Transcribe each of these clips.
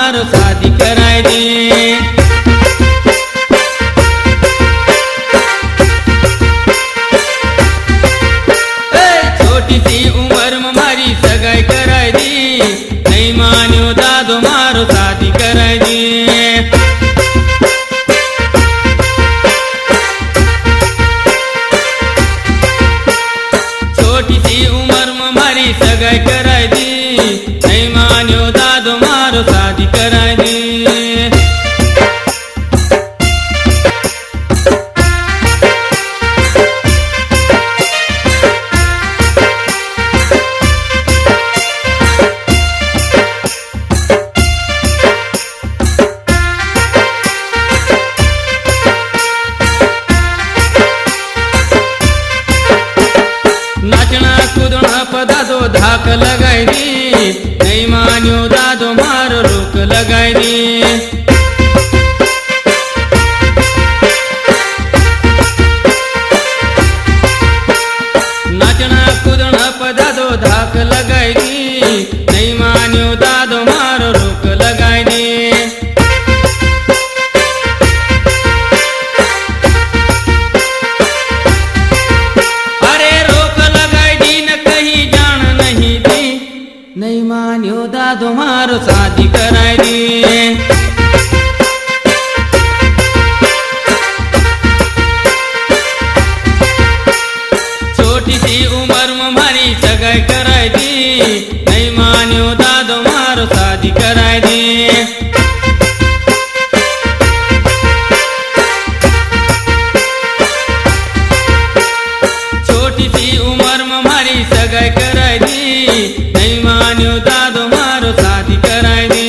मारो शादी कराई दी। छोटी सी उम्र में मारी सगाई कराई दी, नहीं मान्यो दादो मारो शादी कराई दी। छोटी सी उम्र में मारी सगाई कराई दी, नहीं मान्यो दादो मारो शादी कराई दी। नाचना कूदना पदा दो धाक लगाई दी, नहीं मान्यो दादो मारो रोक लगाई दी। नाचना कूदना पदा दो धाक लगाई दी, नहीं मान्यो दादो मारो रोक लगाई दी। नहीं मान्यो दादो मारो शादी कराई दी। छोटी सी उम्र में मारी सगाई कराई दी, नहीं मान्यो दादो मारो शादी कराई दी। छोटी सी उम्र में मारी सगाई कराई दी, नहीं मान्यो दादो मारो शादी कराई दी।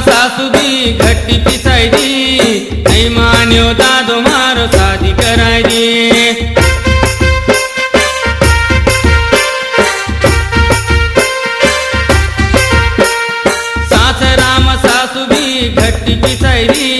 सासू भी घट्टी पिसाई दी, नहीं मान्यो दादो मारो शादी कराई दी। सासरा में सासू भी घट्टी पिसाई दी,